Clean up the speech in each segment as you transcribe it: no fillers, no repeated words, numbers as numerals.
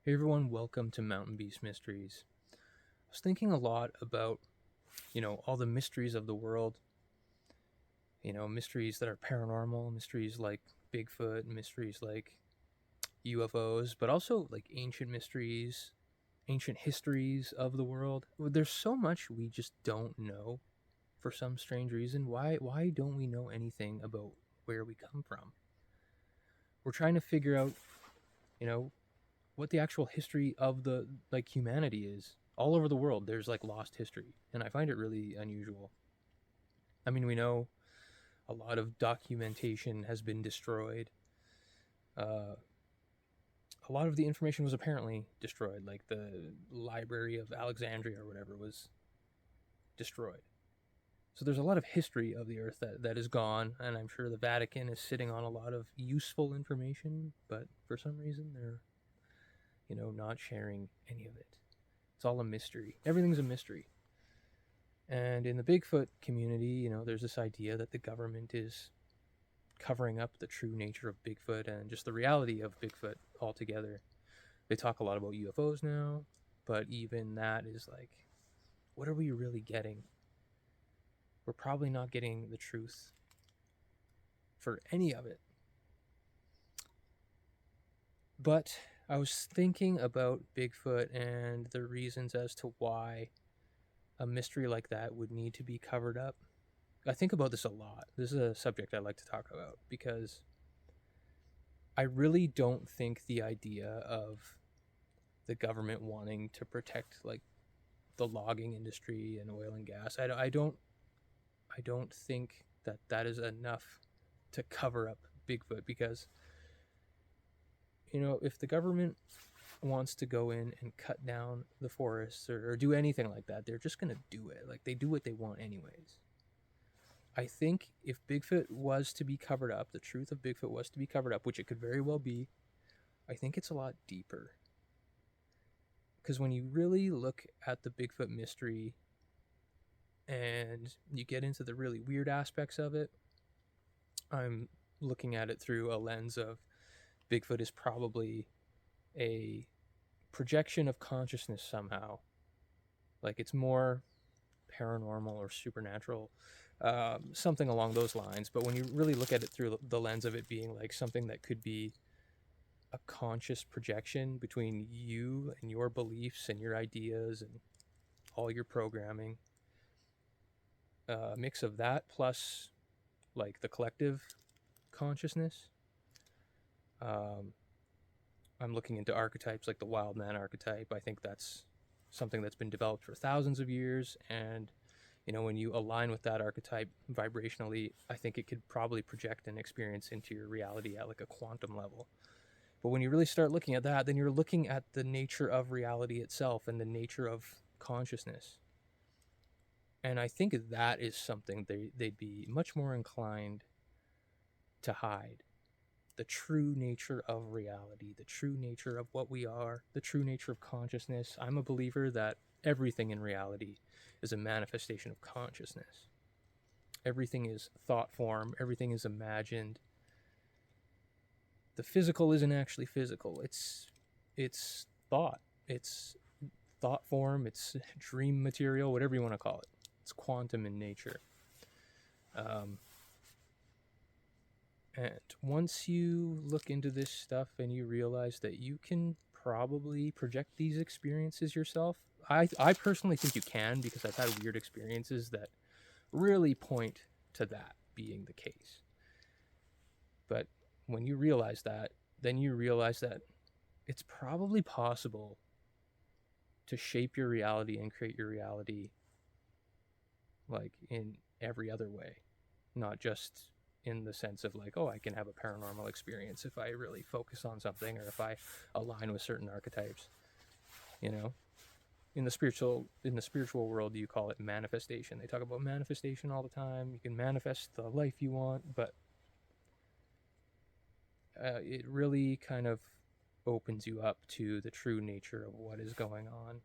Hey everyone, welcome to Mountain Beast Mysteries. I was thinking a lot about, all the mysteries of the world, mysteries that are paranormal, mysteries like Bigfoot, mysteries like UFOs, but also like ancient mysteries, ancient histories of the world. There's so much we just don't know for some strange reason. Why don't we know anything about where we come from? We're trying to figure out, you know, what the actual history of the like humanity is. All over the world there's like lost history, and I find it really unusual. I mean, we know a lot of documentation has been destroyed. uh, a lot of the information was apparently destroyed, like the Library of Alexandria or whatever was destroyed. So there's a lot of history of the earth that is gone, and I'm sure the Vatican is sitting on a lot of useful information, but for some reason they're not sharing any of it. It's all a mystery. Everything's a mystery. And in the Bigfoot community, there's this idea that the government is covering up the true nature of Bigfoot and just the reality of Bigfoot altogether. They talk a lot about UFOs now, but even that is like, what are we really getting? We're probably not getting the truth for any of it. But I was thinking about Bigfoot and the reasons as to why a mystery like that would need to be covered up. I think about this a lot. This is a subject I like to talk about because I really don't think the idea of the government wanting to protect like the logging industry and oil and gas. I don't think that that is enough to cover up Bigfoot, because if the government wants to go in and cut down the forests or do anything like that, they're just gonna do it. Like, they do what they want anyways. I think if Bigfoot was to be covered up, the truth of Bigfoot was to be covered up, which it could very well be, I think it's a lot deeper. Because when you really look at the Bigfoot mystery and you get into the really weird aspects of it, I'm looking at it through a lens of Bigfoot is probably a projection of consciousness somehow. Like, it's more paranormal or supernatural, something along those lines. But when you really look at it through the lens of it being like something that could be a conscious projection between you and your beliefs and your ideas and all your programming, a mix of that plus like the collective consciousness. Um, I'm looking into archetypes like the wild man archetype. I think that's something that's been developed for thousands of years, and when you align with that archetype vibrationally, I think it could probably project an experience into your reality at like a quantum level. But when you really start looking at that, then you're looking at the nature of reality itself and the nature of consciousness. And I think that is something they'd be much more inclined to hide. The true nature of reality, the true nature of what we are, the true nature of consciousness. I'm a believer that everything in reality is a manifestation of consciousness. Everything is thought form, everything is imagined. The physical isn't actually physical. It's thought. It's thought form, it's dream material, whatever you want to call it. It's quantum in nature. Um, And once you look into this stuff and you realize that you can probably project these experiences yourself, I personally think you can, because I've had weird experiences that really point to that being the case. But when you realize that, then you realize that it's probably possible to shape your reality and create your reality like in every other way, not just in the sense of like, oh, I can have a paranormal experience if I really focus on something or if I align with certain archetypes. You know, in the spiritual world, you call it manifestation. They talk about manifestation all the time. You can manifest the life you want, but it really kind of opens you up to the true nature of what is going on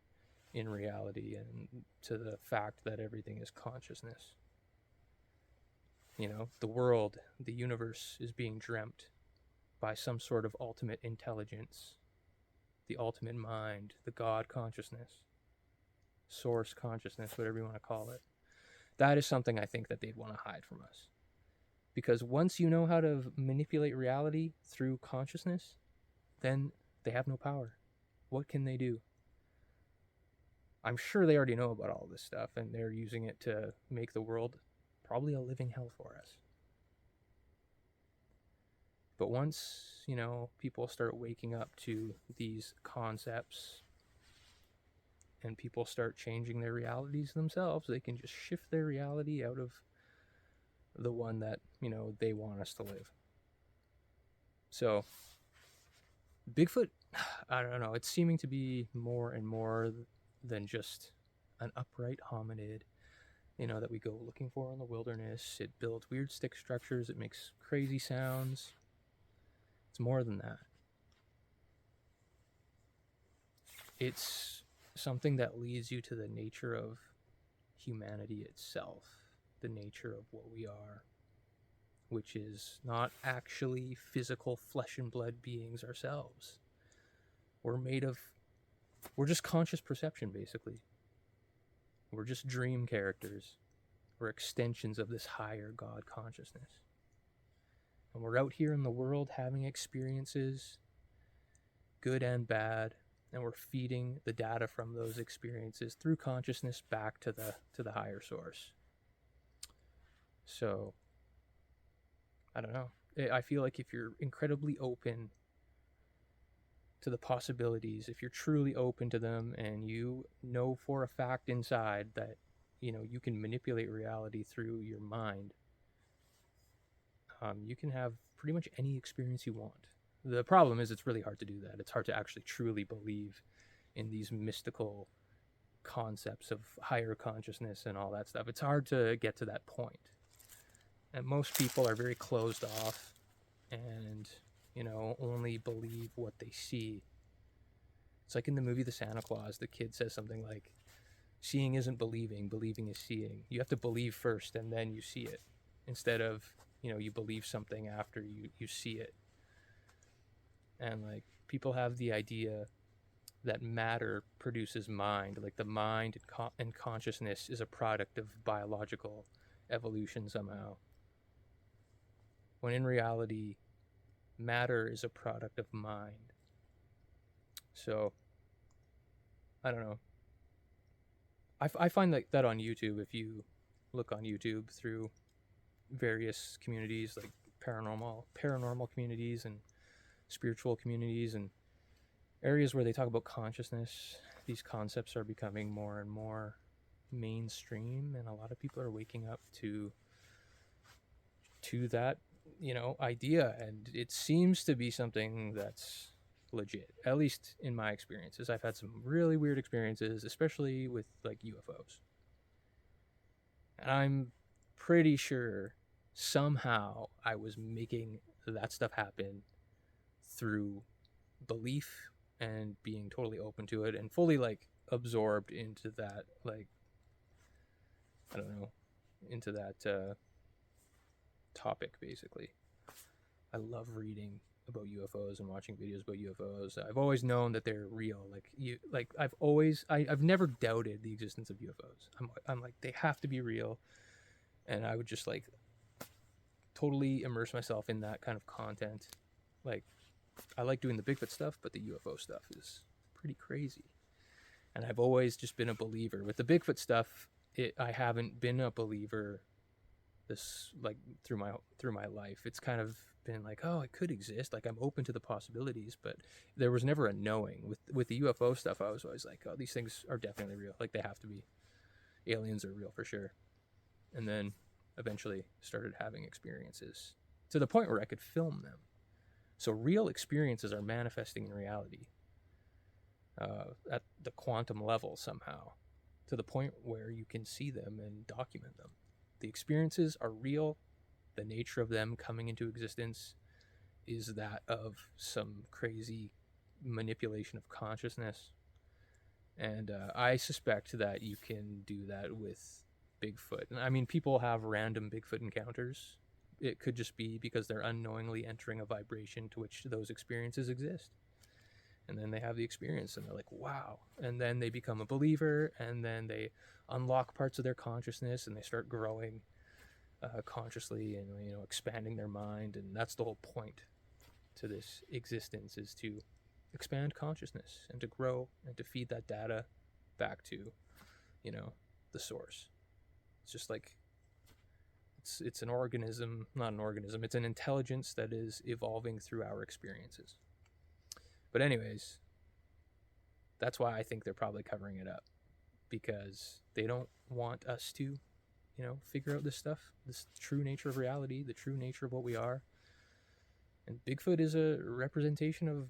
in reality and to the fact that everything is consciousness. The world, the universe is being dreamt by some sort of ultimate intelligence the ultimate mind, the God consciousness, source consciousness, whatever you want to call it. That is something I think that they'd want to hide from us. Because once you know how to manipulate reality through consciousness, then they have no power. What can they do? I'm sure they already know about all this stuff, and they're using it to make the world probably a living hell for us. But once, people start waking up to these concepts and people start changing their realities themselves, they can just shift their reality out of the one that, they want us to live. So, Bigfoot, I don't know, it's seeming to be more and more than just an upright hominid, that we go looking for in the wilderness. It builds weird stick structures, it makes crazy sounds. It's more than that. It's something that leads you to the nature of humanity itself, the nature of what we are, which is not actually physical flesh and blood beings ourselves. We're just conscious perception, basically. We're just dream characters. We're extensions of this higher God consciousness. And we're out here in the world having experiences, good and bad, and we're feeding the data from those experiences through consciousness back to the higher source. So, I don't know. I feel like if you're incredibly open to the possibilities, if you're truly open to them, and you know for a fact inside that, you can manipulate reality through your mind, you can have pretty much any experience you want. The problem is it's really hard to do that. It's hard to actually truly believe in these mystical concepts of higher consciousness and all that stuff. It's hard to get to that point. And most people are very closed off and, only believe what they see. It's like in the movie The Santa Claus, the kid says something like, seeing isn't believing, believing is seeing. You have to believe first and then you see it, instead of, you believe something after you see it. And like, people have the idea that matter produces mind, like the mind and consciousness is a product of biological evolution somehow, when in reality, matter is a product of mind. So, I don't know. I find that on YouTube, if you look on YouTube through various communities, like paranormal communities and spiritual communities and areas where they talk about consciousness, these concepts are becoming more and more mainstream, and a lot of people are waking up to that, idea, and it seems to be something that's legit, at least in my experiences. I've had some really weird experiences, especially with like UFOs, and I'm pretty sure somehow I was making that stuff happen through belief and being totally open to it and fully like absorbed into that, like, I don't know, into that topic, basically. I love reading about UFOs and watching videos about UFOs. I've always known that they're real. I've never doubted the existence of UFOs. I'm like, they have to be real, and I would just like totally immerse myself in that kind of content. Like, I like doing the Bigfoot stuff, but the UFO stuff is pretty crazy. And I've always just been a believer. With the Bigfoot stuff, I haven't been a believer this, like, through my life. It's kind of been like, oh, it could exist. Like, I'm open to the possibilities, but there was never a knowing. With the UFO stuff, I was always like, oh, these things are definitely real. Like, they have to be. Aliens are real for sure. And then eventually started having experiences to the point where I could film them. So real experiences are manifesting in reality at the quantum level somehow, to the point where you can see them and document them. The experiences are real. The nature of them coming into existence is that of some crazy manipulation of consciousness. And I suspect that you can do that with Bigfoot. And I mean, people have random Bigfoot encounters. It could just be because they're unknowingly entering a vibration to which those experiences exist. and then they have the experience and they're like, wow, and then they become a believer, and then they unlock parts of their consciousness and they start growing consciously, and expanding their mind. And that's the whole point to this existence, is to expand consciousness and to grow and to feed that data back to the source. It's just like it's an organism, not an organism, it's an intelligence that is evolving through our experiences. But anyways, that's why I think they're probably covering it up, because they don't want us to figure out this stuff, this true nature of reality, the true nature of what we are. And Bigfoot is a representation of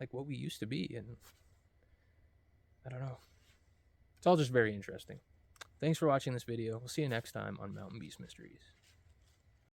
like what we used to be, and I don't know. It's all just very interesting. Thanks for watching this video. We'll see you next time on Mountain Beast Mysteries.